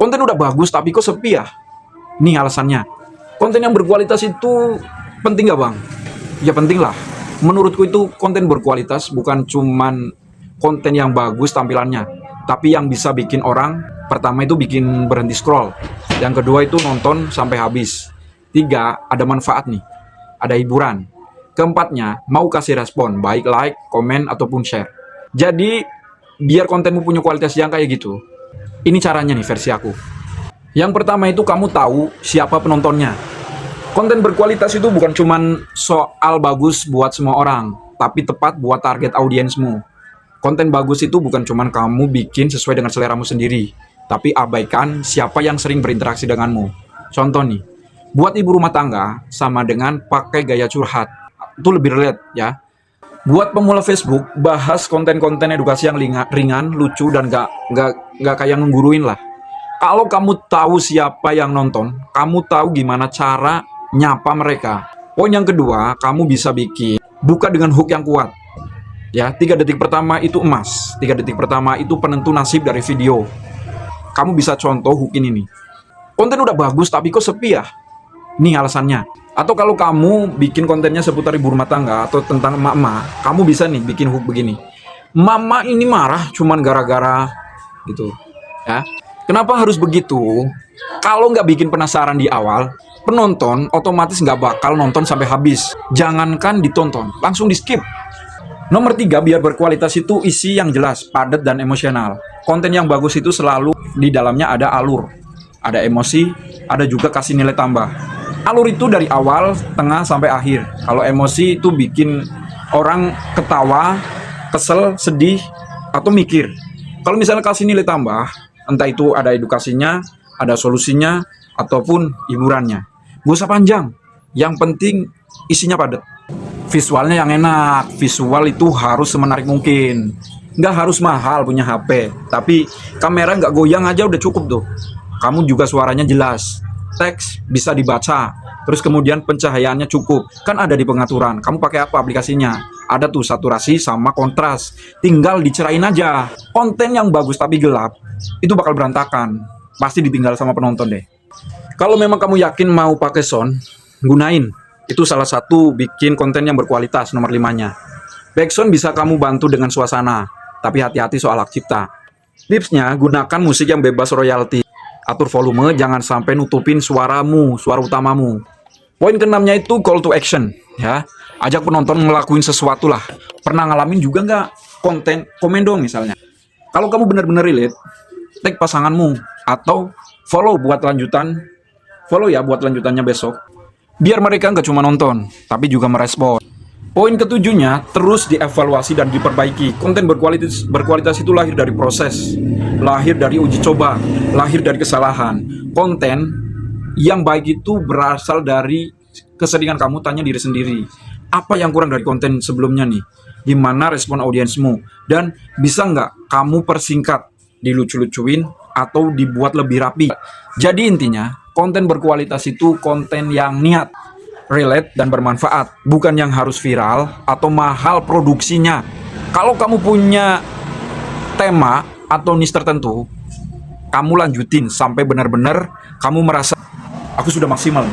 Konten udah bagus tapi kok sepi ya? Nih alasannya. Konten yang berkualitas itu penting gak bang? Ya penting lah. Menurutku itu konten berkualitas bukan cuman konten yang bagus tampilannya, tapi yang bisa bikin orang, pertama itu bikin berhenti scroll. Yang kedua itu nonton sampai habis. Tiga, ada manfaat nih. Ada hiburan. Keempatnya, mau kasih respon, baik like, komen, ataupun share. Jadi, biar kontenmu punya kualitas yang kayak gitu, ini caranya nih versi aku. Yang pertama itu kamu tahu siapa penontonnya. Konten berkualitas itu bukan cuman soal bagus buat semua orang, tapi tepat buat target audiensmu. Konten bagus itu bukan cuman kamu bikin sesuai dengan seleramu sendiri, tapi abaikan siapa yang sering berinteraksi denganmu. Contoh nih, buat ibu rumah tangga sama dengan pakai gaya curhat. Itu lebih relate ya. Buat pemula Facebook, bahas konten-konten edukasi yang ringan, lucu, dan gak kayak ngguruin lah. Kalau kamu tahu siapa yang nonton, kamu tahu gimana cara nyapa mereka. Poin yang kedua, kamu bisa buka dengan hook yang kuat. Ya, 3 detik pertama itu emas. 3 detik pertama itu penentu nasib dari video. Kamu bisa contoh hook ini nih. Konten udah bagus tapi kok sepi ya? Nih alasannya. Atau kalau kamu bikin kontennya seputar ibu rumah tangga atau tentang emak-emak, kamu bisa nih bikin hook begini. Mama ini marah cuman gara-gara gitu. Ya. Kenapa harus begitu? Kalau nggak bikin penasaran di awal, penonton otomatis nggak bakal nonton sampai habis. Jangankan ditonton, langsung di skip. Nomor 3, biar berkualitas itu isi yang jelas, padat, dan emosional. Konten yang bagus itu selalu di dalamnya ada alur, ada emosi, ada juga kasih nilai tambah. Alur itu dari awal, tengah, sampai akhir. Kalau emosi itu bikin orang ketawa, kesel, sedih, atau mikir. Kalau misalnya kasih nilai tambah, entah itu ada edukasinya, ada solusinya, ataupun hiburannya. Gak usah panjang, yang penting isinya padat. Visualnya yang enak, visual itu harus semenarik mungkin. Nggak harus mahal punya HP, tapi kamera nggak goyang aja udah cukup tuh. Kamu juga suaranya jelas, teks bisa dibaca, terus kemudian pencahayaannya cukup. Kan ada di pengaturan, kamu pakai apa aplikasinya? Ada tuh saturasi sama kontras, tinggal dicerain aja. Konten yang bagus tapi gelap, itu bakal berantakan, pasti ditinggal sama penonton deh. Kalau memang kamu yakin mau pakai sound, gunain. Itu salah satu bikin konten yang berkualitas nomor 5-nya. Backsound bisa kamu bantu dengan suasana, tapi hati-hati soal hak cipta. Tipsnya, gunakan musik yang bebas royalti. Atur volume, jangan sampai nutupin suaramu, suara utamamu. Poin ke-6-nya itu call to action, ya. Ajak penonton ngelakuin sesuatu lah. Pernah ngalamin juga nggak konten, komen dong misalnya. Kalau kamu benar-benar relate, tag pasanganmu, atau follow ya buat lanjutannya besok. Biar mereka nggak cuma nonton, tapi juga merespon. Poin ke-7-nya, terus dievaluasi dan diperbaiki. Konten berkualitas itu lahir dari proses, lahir dari uji coba, lahir dari kesalahan. Konten yang baik itu berasal dari keseringan kamu tanya diri sendiri. Apa yang kurang dari konten sebelumnya nih? Gimana respon audiensmu? Dan bisa nggak kamu persingkat, dilucu-lucuin, atau dibuat lebih rapi? Jadi intinya, konten berkualitas itu konten yang niat, relate, dan bermanfaat, bukan yang harus viral atau mahal produksinya. Kalau kamu punya tema atau niche tertentu, kamu lanjutin sampai benar-benar kamu merasa aku sudah maksimal.